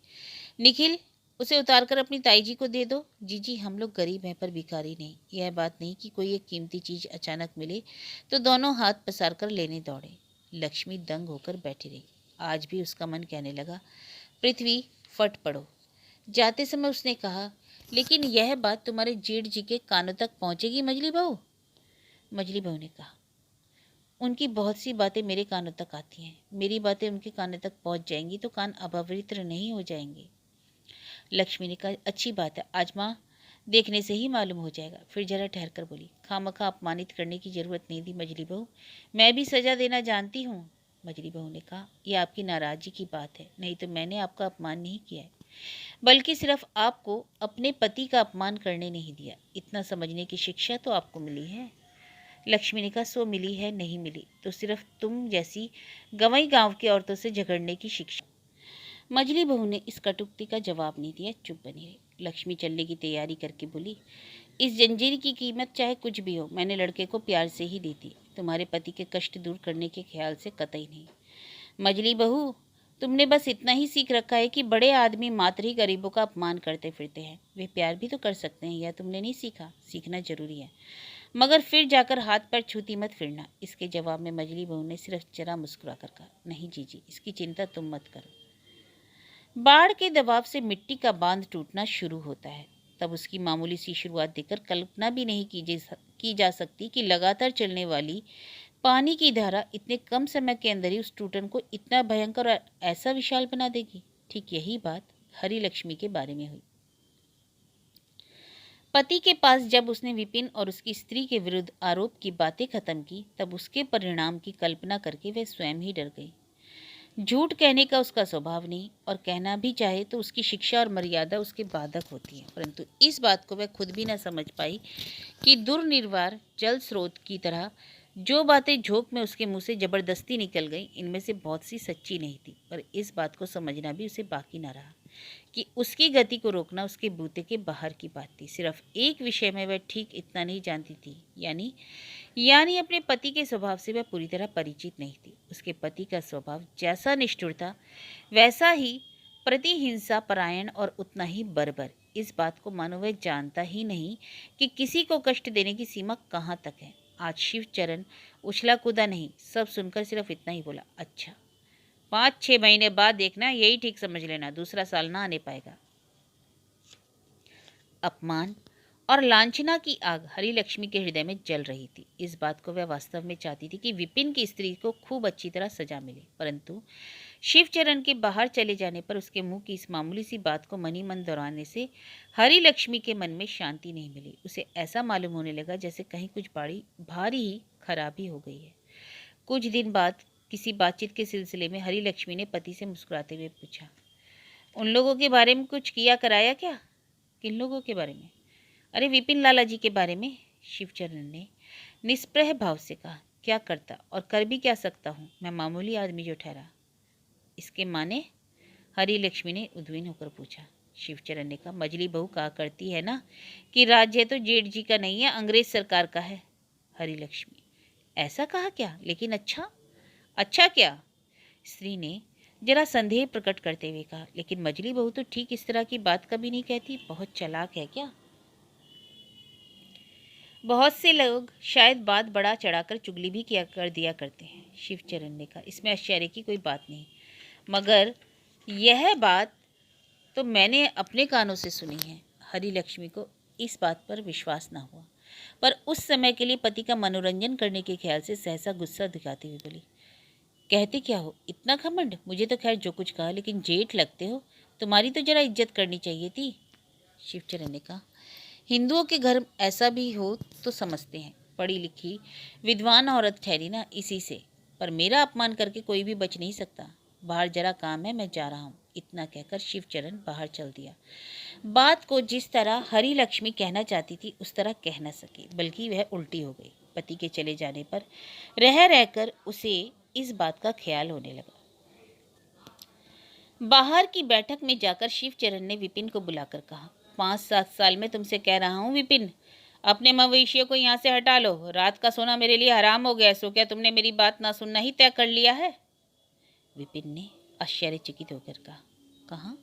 निखिल, उसे उतार कर अपनी ताई जी को दे दो। जीजी, हम लोग गरीब हैं पर भिखारी नहीं। यह बात नहीं कि कोई एक कीमती चीज अचानक मिले तो दोनों हाथ पसार कर लेने दौड़े। लक्ष्मी दंग होकर बैठी रही। आज भी उसका मन कहने लगा, पृथ्वी फट पड़ो। जाते समय उसने कहा, लेकिन यह बात तुम्हारे जेठ जी के कानों तक पहुंचेगी मजली बहू। मजली बहू ने कहा, उनकी बहुत सी बातें मेरे कानों तक आती हैं, मेरी बातें उनके कानों तक पहुंच जाएंगी तो कान अपवित्र नहीं हो जाएंगे। लक्ष्मी ने कहा, अच्छी बात है, आज माँ देखने से ही मालूम हो जाएगा। फिर जरा ठहर कर बोली, खामखा अपमानित करने की जरूरत नहीं थी मजली बहू, मैं भी सजा देना जानती हूँ। मजली बहू ने कहा, यह आपकी नाराजगी की बात है, नहीं तो मैंने आपका अपमान नहीं किया है, बल्कि सिर्फ आपको अपने पति का अपमान करने नहीं दिया। इतना समझने की शिक्षा तो आपको मिली है। लक्ष्मी ने कहा, सो मिली है, नहीं मिली तो सिर्फ तुम जैसी गंवई गांव की औरतों से झगड़ने की शिक्षा। मजली बहू ने इस कटुक्ति का जवाब नहीं दिया, चुप बनी रही। लक्ष्मी चलने की तैयारी करके बोली, इस जंजीर की कीमत चाहे कुछ भी हो, मैंने लड़के को प्यार से ही दी थी, तुम्हारे पति के कष्ट दूर करने के ख्याल से कतई नहीं। मजली बहू, तुमने बस इतना ही सीख रखा है कि बड़े आदमी मात्र ही गरीबों का अपमान करते फिरते हैं, वे प्यार भी तो कर सकते हैं, यह तुमने नहीं सीखा। सीखना जरूरी है, मगर फिर जाकर हाथ पैर छूती मत फिरना। इसके जवाब में मजली बहू ने सिर्फ जरा मुस्कुरा कर कहा, नहीं जीजी, इसकी चिंता तुम मत करो। बाढ़ के दबाव से मिट्टी का बांध टूटना शुरू होता है, तब उसकी मामूली सी शुरुआत देखकर कल्पना भी नहीं की जा सकती कि लगातार चलने वाली पानी की धारा इतने कम समय के अंदर ही उस टूटन को इतना भयंकर और ऐसा विशाल बना देगी। ठीक यही बात हरी लक्ष्मी के बारे में हुई। पति के पास जब उसने विपिन और उसकी स्त्री के विरुद्ध आरोप की बातें खत्म की, तब उसके परिणाम की कल्पना करके वह स्वयं ही डर गई। झूठ कहने का उसका स्वभाव नहीं, और कहना भी चाहे तो उसकी शिक्षा और मर्यादा उसके बाधक होती है, परंतु इस बात को वह खुद भी न समझ पाई कि दुर्निवार जल स्रोत की तरह जो बातें झोंक में उसके मुंह से जबरदस्ती निकल गई, इनमें से बहुत सी सच्ची नहीं थी। पर इस बात को समझना भी उसे बाकी न रहा कि उसकी गति को रोकना उसके बूते के बाहर की बात थी। सिर्फ एक विषय में वह ठीक इतना नहीं जानती थी, यानी अपने पति के स्वभाव से वह पूरी तरह परिचित नहीं थी। उसके पति का स्वभाव जैसा निष्ठुर था, वैसा ही प्रतिहिंसा परायण और उतना ही बर्बर। इस बात को मानो वह जानता ही नहीं कि किसी को कष्ट देने की सीमा कहाँ तक है। आज शिवचरण उछला कूदा नहीं, सब सुनकर सिर्फ इतना ही बोला, अच्छा 5-6 महीने बाद देखना, यही ठीक समझ लेना, दूसरा साल ना आने पाएगा। अपमान और लांछना की आग हरी लक्ष्मी के हृदय में जल रही थी। इस बात को वह वास्तव में चाहती थी कि विपिन की स्त्री को खूब अच्छी तरह सजा मिले, परंतु शिवचरण के बाहर चले जाने पर उसके मुंह की इस मामूली सी बात को मनी मन दोहराने से हरी लक्ष्मी के मन में शांति नहीं मिली। उसे ऐसा मालूम होने लगा जैसे कहीं कुछ भारी ही खराबी हो गई है। कुछ दिन बाद किसी बातचीत के सिलसिले में हरी लक्ष्मी ने पति से मुस्कुराते हुए पूछा, उन लोगों के बारे में कुछ किया कराया क्या? किन लोगों के बारे में? अरे विपिन लाला जी के बारे में। शिवचरण ने निष्प्रह भाव से कहा, क्या करता और कर भी क्या सकता हूँ, मैं मामूली आदमी जो ठहरा। इसके माने? हरी लक्ष्मी ने उद्विग्न होकर पूछा। शिवचरण ने कहा, मजली बहू कहा करती है ना कि राज्य तो जेठ जी का नहीं है, अंग्रेज सरकार का है। हरी लक्ष्मी, ऐसा कहा क्या? लेकिन अच्छा क्या? स्त्री ने जरा संदेह प्रकट करते हुए कहा, लेकिन मजली बहू तो ठीक इस तरह की बात कभी नहीं कहती, बहुत चालाक है क्या? बहुत से लोग शायद बात बढ़ा चढ़ाकर चुगली भी किया कर दिया करते हैं। शिवचरण ने कहा, इसमें आश्चर्य की कोई बात नहीं, मगर यह बात तो मैंने अपने कानों से सुनी है। हरी लक्ष्मी को इस बात पर विश्वास न हुआ, पर उस समय के लिए पति का मनोरंजन करने के ख्याल से सहसा गुस्सा दिखाती हुई बोली, कहते क्या हो, इतना घमंड? मुझे तो खैर जो कुछ कहा, लेकिन जेठ लगते हो, तुम्हारी तो जरा इज्जत करनी चाहिए थी। शिवचरण ने कहा, हिंदुओं के घर ऐसा भी हो तो समझते हैं, पढ़ी लिखी विद्वान औरत ठहरी ना इसी से, पर मेरा अपमान करके कोई भी बच नहीं सकता। बाहर जरा काम है, मैं जा रहा हूँ। इतना कहकर शिवचरण बाहर चल दिया। बात को जिस तरह हरी लक्ष्मी कहना चाहती थी उस तरह कह न सकी, बल्कि वह उल्टी हो गई। पति के चले जाने पर रह रहकर उसे इस बात का ख्याल होने लगा। बाहर की बैठक में जाकर शिवचरण ने विपिन को बुलाकर कहा, 5-7 साल में तुमसे कह रहा हूँ विपिन, अपने मवेशियों को यहाँ से हटा लो। रात का सोना मेरे लिए हराम हो गया, सो क्या तुमने मेरी बात ना सुनना ही तय कर लिया है? विपिन ने आश्चर्यचकित होकर कहा,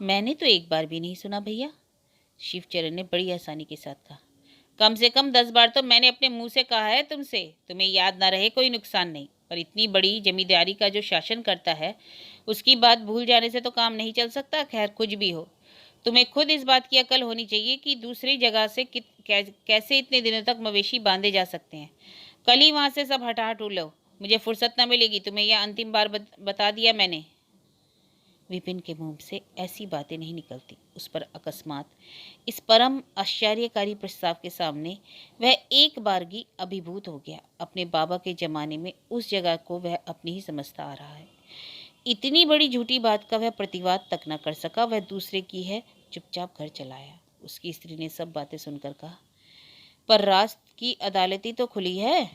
मैंने तो एक बार भी नहीं सुना भैया। शिवचरण ने बड़ी आसानी के साथ कहा, कम से कम 10 बार तो मैंने अपने मुंह से कहा है तुमसे, तुम्हें याद ना रहे कोई नुकसान नहीं, पर इतनी बड़ी जमींदारी का जो शासन करता है उसकी बात भूल जाने से तो काम नहीं चल सकता। खैर कुछ भी हो, तुम्हें खुद इस बात की अकल होनी चाहिए कि दूसरी जगह से कैसे इतने दिनों तक मवेशी बांधे जा सकते हैं। कल ही वहां से सब हटा हटू लो, मुझे फुर्सत न मिलेगी। तुम्हें यह अंतिम बार बता दिया मैंने। विपिन के मुंह से ऐसी बातें नहीं निकलती। उस पर अकस्मात इस परम आश्चर्यकारी प्रस्ताव के सामने वह एक बारगी अभिभूत हो गया। अपने बाबा के जमाने में उस जगह को वह अपनी ही समझता आ रहा है। इतनी बड़ी झूठी बात का वह प्रतिवाद तक न कर सका। वह दूसरे की है, चुपचाप घर चला आया। उसकी स्त्री ने सब बातें सुनकर कहा, पर राज की अदालती तो खुली है।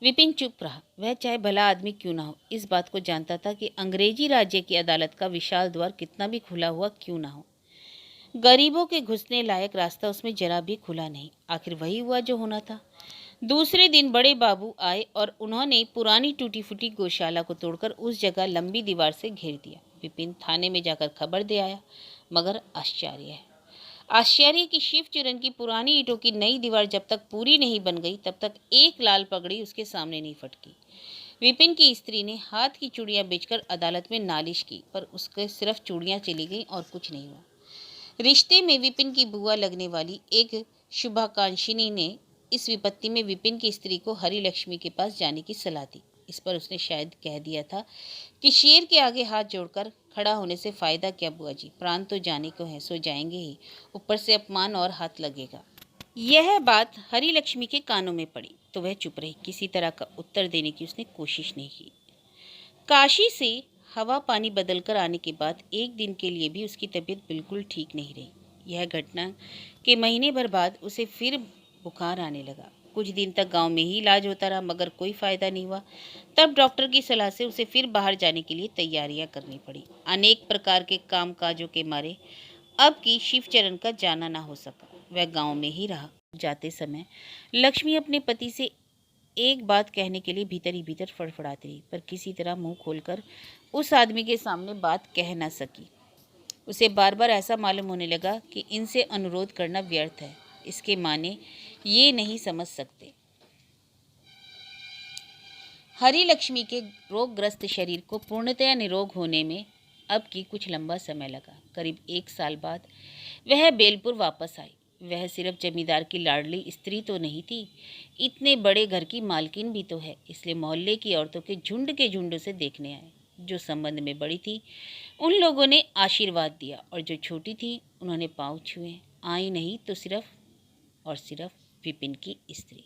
विपिन चुप रहा। वह चाहे भला आदमी क्यों ना हो, इस बात को जानता था कि अंग्रेजी राज्य की अदालत का विशाल द्वार कितना भी खुला हुआ क्यों ना हो, गरीबों के घुसने लायक रास्ता उसमें जरा भी खुला नहीं। आखिर वही हुआ जो होना था। दूसरे दिन बड़े बाबू आए और उन्होंने पुरानी टूटी फूटी गौशाला को तोड़कर उस जगह लंबी दीवार से घेर दिया। विपिन थाने में जाकर खबर दे आया, मगर आश्चर्य की शिवचरण की पुरानी ईंटों की नई दीवार जब तक पूरी नहीं बन गई तब तक एक लाल पगड़ी उसके सामने नहीं फटकी। विपिन की स्त्री ने हाथ की चूड़ियां बेचकर अदालत में नालिश की, पर उसके सिर्फ चूड़ियां चली गईं और कुछ नहीं हुआ। रिश्ते में विपिन की बुआ लगने वाली एक शुभाकांक्षिनी ने इस विपत्ति में विपिन की स्त्री को हरी लक्ष्मी के पास जाने की सलाह दी। इस पर उसने शायद कह दिया था कि शेर के आगे हाथ जोड़कर खड़ा होने से फायदा क्या बुआ जी, प्राण तो जाने को है, सो जाएंगे ही, ऊपर से अपमान और हाथ लगेगा। यह बात हरी लक्ष्मी के कानों में पड़ी तो वह चुप रही। किसी तरह का उत्तर देने की उसने कोशिश नहीं की। काशी से हवा पानी बदलकर आने के बाद एक दिन के लिए भी उसकी तबीयत बिल्कुल ठीक नहीं रही। यह घटना के महीने भर बाद उसे फिर बुखार आने लगा। कुछ दिन तक गांव में ही इलाज होता रहा, मगर कोई फायदा नहीं हुआ। तब डॉक्टर की सलाह से उसे फिर बाहर जाने के लिए तैयारियां करनी पड़ी। अनेक प्रकार के कामकाजों के मारे अब की शिवचरण का जाना ना हो सका। वह गांव में ही रहा। जाते समय लक्ष्मी अपने पति से एक बात कहने के लिए भीतर ही भीतर फड़फड़ाती रही, पर किसी तरह मुंह खोलकर उस आदमी के सामने बात कह न सकी। उसे बार बार ऐसा मालूम होने लगा कि इनसे अनुरोध करना व्यर्थ है। इसके माने ये नहीं समझ सकते। हरी लक्ष्मी के रोगग्रस्त शरीर को पूर्णतया निरोग होने में अब की कुछ लंबा समय लगा। करीब 1 साल बाद वह बेलपुर वापस आई। वह सिर्फ जमींदार की लाडली स्त्री तो नहीं थी, इतने बड़े घर की मालकिन भी तो है। इसलिए मोहल्ले की औरतों के झुंड उसे देखने आए। जो संबंध में बड़ी थी उन लोगों ने आशीर्वाद दिया, और जो छोटी थी उन्होंने पाँव छुए। आई नहीं तो सिर्फ और सिर्फ विपिन की स्त्री।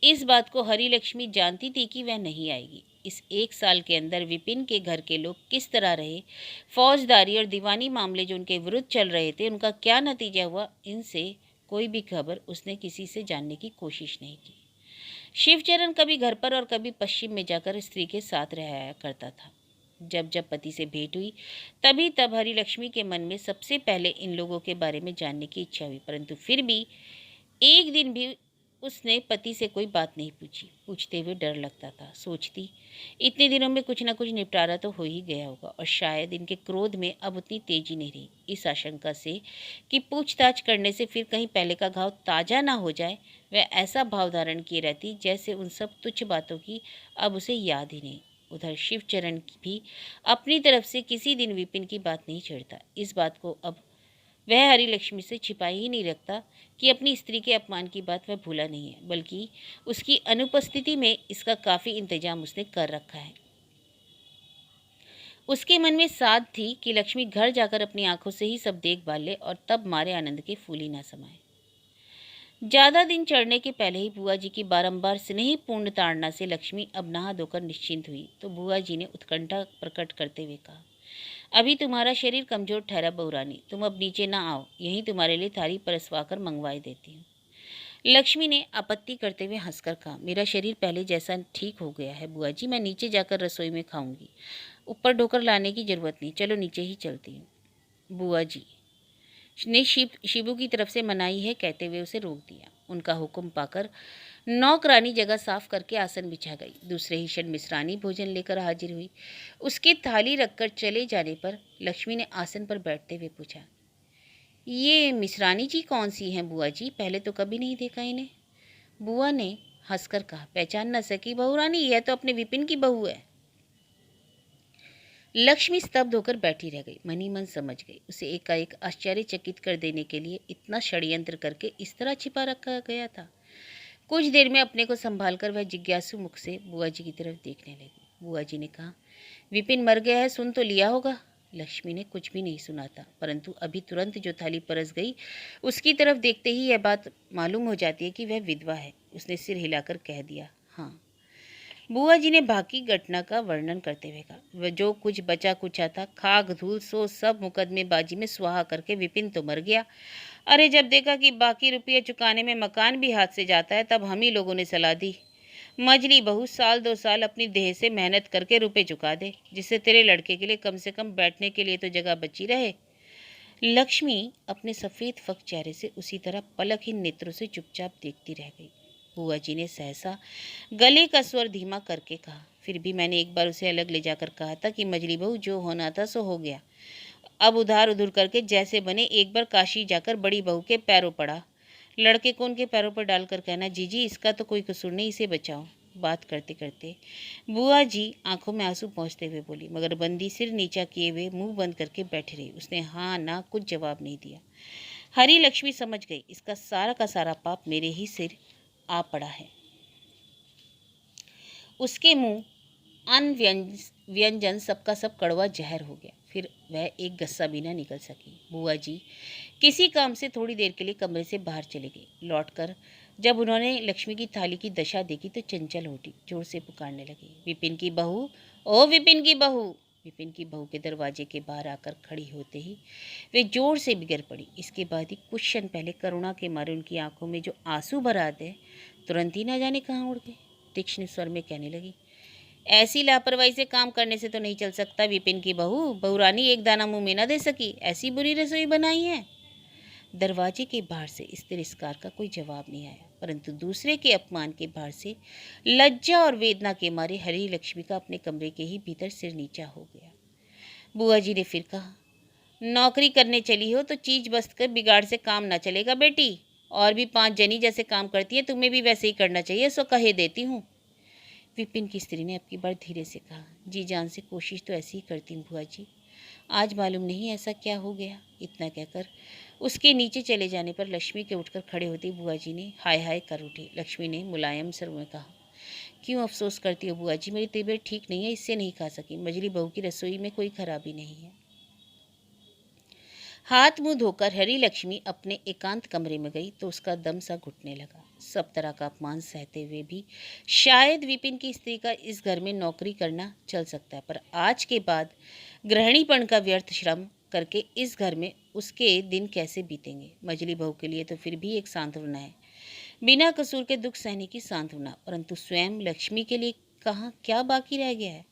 इस बात को हरी लक्ष्मी जानती थी कि वह नहीं आएगी। इस 1 साल के अंदर विपिन के घर के लोग किस तरह रहे, फौजदारी और दीवानी मामले जो उनके विरुद्ध चल रहे थे उनका क्या नतीजा हुआ, इनसे कोई भी खबर उसने किसी से जानने की कोशिश नहीं की। शिवचरण कभी घर पर और कभी पश्चिम में जाकर स्त्री के साथ रहा करता था। जब जब पति से भेंट हुई तभी तब हरी लक्ष्मी के मन में सबसे पहले इन लोगों के बारे में जानने की इच्छा हुई, परंतु फिर भी एक दिन भी उसने पति से कोई बात नहीं पूछी। पूछते हुए डर लगता था। सोचती इतने दिनों में कुछ न कुछ निपटारा तो हो ही गया होगा, और शायद इनके क्रोध में अब उतनी तेजी नहीं रही। इस आशंका से कि पूछताछ करने से फिर कहीं पहले का घाव ताज़ा ना हो जाए, वह ऐसा भाव धारण किए रहती जैसे उन सब तुच्छ बातों की अब उसे याद ही नहीं। उधर शिवचरण भी अपनी तरफ से किसी दिन विपिन की बात नहीं छेड़ता। इस बात को अब वह हरी लक्ष्मी से छिपाई ही नहीं रखता कि अपनी स्त्री के अपमान की बात वह भूला नहीं है, बल्कि उसकी अनुपस्थिति में इसका काफ़ी इंतजाम उसने कर रखा है। उसके मन में साध थी कि लक्ष्मी घर जाकर अपनी आंखों से ही सब देख भाल ले और तब मारे आनंद के फूल ही ना समाये। ज़्यादा दिन चढ़ने के पहले ही बुआ जी की बारंबार स्नेहपूर्ण ताड़ना से लक्ष्मी अब नहा धोकर निश्चिंत हुई तो बुआ जी ने उत्कंठा प्रकट करते हुए कहा, अभी तुम्हारा शरीर कमजोर ठहरा बहुरानी, तुम अब नीचे ना आओ, यहीं तुम्हारे लिए थाली परसवा कर मंगवाई देती हूँ। लक्ष्मी ने आपत्ति करते हुए हंसकर कहा, मेरा शरीर पहले जैसा ठीक हो गया है बुआ जी, मैं नीचे जाकर रसोई में खाऊंगी, ऊपर ढोकर लाने की जरूरत नहीं, चलो नीचे ही चलती हूँ। बुआ जी ने शिबू की तरफ से मनाही है कहते हुए उसे रोक दिया। उनका हुक्म पाकर नौकरानी जगह साफ करके आसन बिछा गई। दूसरे ही क्षण मिश्रानी भोजन लेकर हाजिर हुई। उसके थाली रखकर चले जाने पर लक्ष्मी ने आसन पर बैठते हुए पूछा, ये मिश्रानी जी कौन सी हैं बुआ जी, पहले तो कभी नहीं देखा इन्हें। बुआ ने हंसकर कहा, पहचान न सकी बहुरानी, यह तो अपने विपिन की बहू है। लक्ष्मी स्तब्ध होकर बैठी रह गई। मनी मन समझ गई, उसे एकाएक आश्चर्यचकित कर देने के लिए इतना षड्यंत्र करके इस तरह छिपा रखा गया था। कुछ देर में अपने को संभालकर वह जिज्ञासु मुख से बुआ जी की तरफ देखने लगी। बुआ जी ने कहा, विपिन मर गया है, सुन तो लिया होगा। लक्ष्मी ने कुछ भी नहीं सुना था, परंतु अभी तुरंत जो थाली परस गई उसकी तरफ देखते ही यह बात मालूम हो जाती है कि वह विधवा है। उसने सिर हिलाकर कह दिया, हाँ। बुआ जी ने बाकी घटना का वर्णन करते हुए कहा, वह जो कुछ बचा कुचा था, खाक धूल सो सब मुकदमेबाजी में स्वाहा करके विपिन तो मर गया। अरे जब देखा कि बाकी रुपये चुकाने में मकान भी हाथ से जाता है, तब हम ही लोगों ने सलाह दी, मजली बहू साल 2 साल अपनी देह से मेहनत करके रुपए चुका दे, जिससे तेरे लड़के के लिए कम से कम बैठने के लिए तो जगह बची रहे। लक्ष्मी अपने सफ़ेद फक चेहरे से उसी तरह पलकहीन नेत्रों से चुपचाप देखती रह गई। बुआ जी ने सहसा गले का स्वर धीमा करके कहा, फिर भी मैंने एक बार उसे अलग ले जाकर कहा था कि मजली बहू जो होना था सो हो गया। अब उधार उधर करके जैसे बने एक बार काशी जाकर बड़ी बहू के पैरों पड़ा। लड़के को उनके पैरों पर डालकर कहना, जीजी इसका तो कोई कसूर नहीं, इसे बचाओ। बात करते करते बुआ जी आंखों में आंसू पहुँचते हुए बोली, मगर बंदी सिर नीचा किए हुए मुंह बंद करके बैठी रही। उसने हाँ ना कुछ जवाब नहीं दिया। हरी लक्ष्मी समझ गई, इसका सारा का सारा पाप मेरे ही सिर आ पड़ा है। उसके मुंह अन्न व्यंजन सबका सब कड़वा जहर हो गया। फिर वह एक गस्सा भी ना निकल सकी। बुआ जी किसी काम से थोड़ी देर के लिए कमरे से बाहर चले गई। लौटकर जब उन्होंने लक्ष्मी की थाली की दशा देखी तो चंचल उठी, जोर से पुकारने लगी, विपिन की बहू, ओ विपिन की बहू। विपिन की बहू के दरवाजे के बाहर आकर खड़ी होते ही वे जोर से बिगड़ पड़ी। इसके बाद ही कुछ क्षण पहले करुणा के मारे उनकी आंखों में जो आंसू भर आते तुरंत ही ना जाने कहाँ उड़ गए। तीक्ष्ण स्वर में कहने लगी, ऐसी लापरवाही से काम करने से तो नहीं चल सकता विपिन की बहू। बहुरानी एक दाना मुंह में न दे सकी, ऐसी बुरी रसोई बनाई है। दरवाजे के बाहर से इस तिरस्कार का कोई जवाब नहीं आया, परंतु दूसरे के अपमान के बाहर से लज्जा और वेदना के मारे हरी लक्ष्मी का अपने कमरे के ही भीतर सिर नीचा हो गया। बुआ जी ने फिर कहा, नौकरी करने चली हो तो चीज बस्त कर बिगाड़ से काम ना चलेगा बेटी। और भी 5 जनी जैसे काम करती है, तुम्हें भी वैसे ही करना चाहिए, सो कहे देती हूँ। विपिन की स्त्री ने अब की बार धीरे से कहा, जी जान से कोशिश तो ऐसी ही करती हूँ बुआ जी, आज मालूम नहीं ऐसा क्या हो गया। इतना कहकर उसके नीचे चले जाने पर लक्ष्मी के उठकर खड़े होते बुआ जी ने हाय हाय कर उठी। लक्ष्मी ने मुलायम स्वर में कहा, क्यों अफसोस करती हो बुआ जी, मेरी तबीयत ठीक नहीं है, इससे नहीं खा सकी। मजली बहू की रसोई में कोई खराबी नहीं है। हाथ मुंह धोकर हरी लक्ष्मी अपने एकांत कमरे में गई तो उसका दम सा घुटने लगा। सब तरह का अपमान सहते हुए भी शायद विपिन की स्त्री का इस घर में नौकरी करना चल सकता है, पर आज के बाद गृहिणीपन का व्यर्थ श्रम करके इस घर में उसके दिन कैसे बीतेंगे। मजली बहू के लिए तो फिर भी एक सांत्वना है, बिना कसूर के दुख सहने की सांत्वना, परंतु स्वयं लक्ष्मी के लिए कहाँ क्या बाकी रह गया है।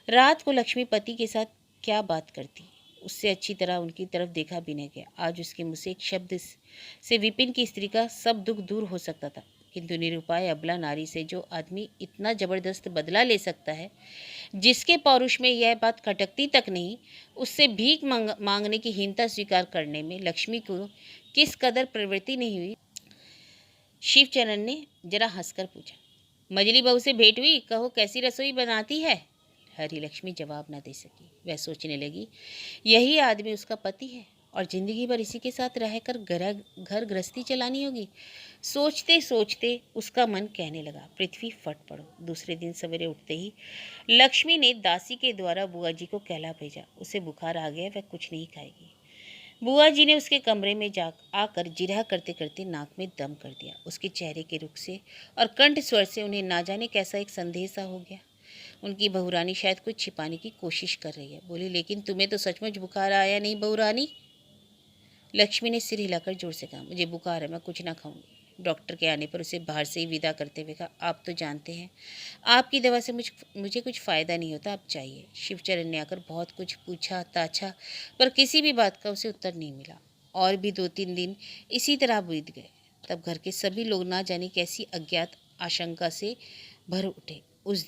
रात को लक्ष्मी पति के साथ क्या बात करती, उससे अच्छी तरह उनकी तरफ देखा भी नहीं गया। आज उसके मुँह से एक शब्द से विपिन की स्त्री का सब दुख दूर हो सकता था, किंतु निरुपाय अबला नारी से जो आदमी इतना जबरदस्त बदला ले सकता है, जिसके पौरुष में यह बात खटकती तक नहीं, उससे भीख मांगने की हीनता स्वीकार करने में लक्ष्मी को किस कदर प्रवृत्ति नहीं हुई। शिवचरण ने जरा हंसकर पूछा, मजली बहू से भेंट हुई, कहो कैसी रसोई बनाती है। हरी लक्ष्मी जवाब न दे सकी। वह सोचने लगी, यही आदमी उसका पति है और जिंदगी भर इसी के साथ रहकर घर गृहस्थी चलानी होगी। सोचते सोचते उसका मन कहने लगा, पृथ्वी फट पड़ो। दूसरे दिन सवेरे उठते ही लक्ष्मी ने दासी के द्वारा बुआ जी को कहला भेजा, उसे बुखार आ गया, वह कुछ नहीं खाएगी। बुआ जी ने उसके कमरे में जा आकर जिरह करते करते नाक में दम कर दिया। उसके चेहरे के रुख से और कंठ स्वर से उन्हें ना जाने कैसा एक संदेह सा हो गया। उनकी बहुरानी शायद कुछ छिपाने की कोशिश कर रही है। बोली, लेकिन तुम्हें तो सचमुच बुखार आया नहीं बहुरानी। लक्ष्मी ने सिर हिलाकर जोर से कहा, मुझे बुखार है, मैं कुछ ना खाऊंगी। डॉक्टर के आने पर उसे बाहर से ही विदा करते हुए कहा, आप तो जानते हैं आपकी दवा से मुझे कुछ फ़ायदा नहीं होता, आप चाहिए। शिवचरण ने आकर बहुत कुछ पूछा ताछा, पर किसी भी बात का उसे उत्तर नहीं मिला। और भी 2-3 दिन इसी तरह बीत गए। तब घर के सभी लोग ना जाने कैसी अज्ञात आशंका से भर उठे। उस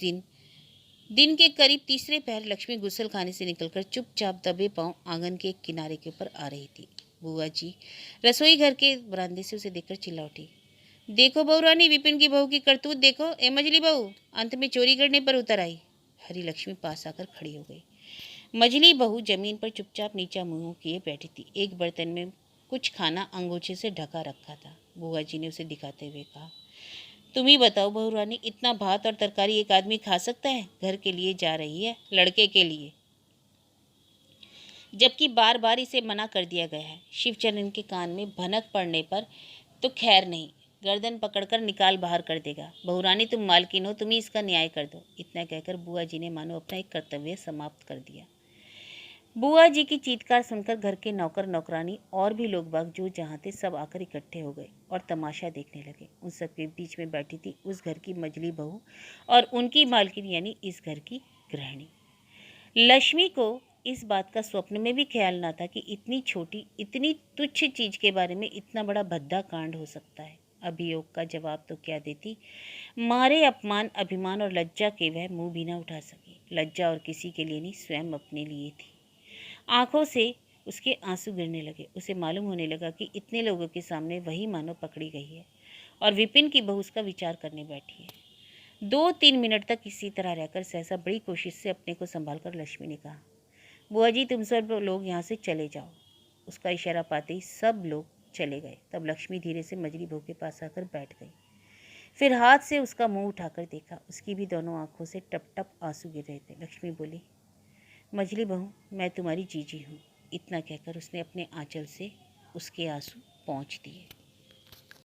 दिन के करीब तीसरे पहर लक्ष्मी गुसल खाने से निकलकर चुपचाप दबे पांव आंगन के एक किनारे के ऊपर आ रही थी। बुआ जी रसोई घर के बरामदे से उसे देखकर चिल्ला उठी, देखो बहुरानी, विपिन की बहू की करतूत देखो। ए मजली बहू अंत में चोरी करने पर उतर आई। हरी लक्ष्मी पास आकर खड़ी हो गई। मजली बहू जमीन पर चुपचाप नीचा मुंह किए बैठी थी। एक बर्तन में कुछ खाना अंगूठे से ढका रखा था। बुआ जी ने उसे दिखाते हुए कहा, तुम ही बताओ बहुरानी, इतना भात और तरकारी एक आदमी खा सकता है? घर के लिए जा रही है, लड़के के लिए, जबकि बार बार इसे मना कर दिया गया है। शिवचरण के कान में भनक पड़ने पर तो खैर नहीं, गर्दन पकड़कर निकाल बाहर कर देगा। बहुरानी तुम मालकिन हो, तुम ही इसका न्याय कर दो। इतना कहकर बुआ जी ने मानो अपना एक कर्तव्य समाप्त कर दिया। बुआ जी की चीत्कार सुनकर घर के नौकर नौकरानी और भी लोग बाग जो जहाँ थे सब आकर इकट्ठे हो गए और तमाशा देखने लगे। उन सबके बीच में बैठी थी उस घर की मजली बहू और उनकी मालकिन यानी इस घर की गृहिणी। लक्ष्मी को इस बात का स्वप्न में भी ख्याल ना था कि इतनी छोटी इतनी तुच्छ चीज के बारे में इतना बड़ा भद्दा कांड हो सकता है। अभियोग का जवाब तो क्या देती, मारे अपमान अभिमान और लज्जा के वह मुंह भी ना उठा सकी। लज्जा और किसी के लिए नहीं, स्वयं अपने लिए थी। आंखों से उसके आंसू गिरने लगे। उसे मालूम होने लगा कि इतने लोगों के सामने वही मानो पकड़ी गई है और विपिन की बहू उसका विचार करने बैठी है। 2-3 मिनट तक इसी तरह रहकर सहसा बड़ी कोशिश से अपने को संभाल कर लक्ष्मी ने कहा, बुआ जी तुम सब लोग यहाँ से चले जाओ। उसका इशारा पाते ही सब लोग चले गए। तब लक्ष्मी धीरे से मजली बहू के पास आकर बैठ गई। फिर हाथ से उसका मुंह उठाकर देखा। उसकी भी दोनों आंखों से टप टप आंसू गिर रहे थे। लक्ष्मी बोली, मजली बहू मैं तुम्हारी जीजी हूँ। इतना कहकर उसने अपने आंचल से उसके आंसू पोंछ दिए।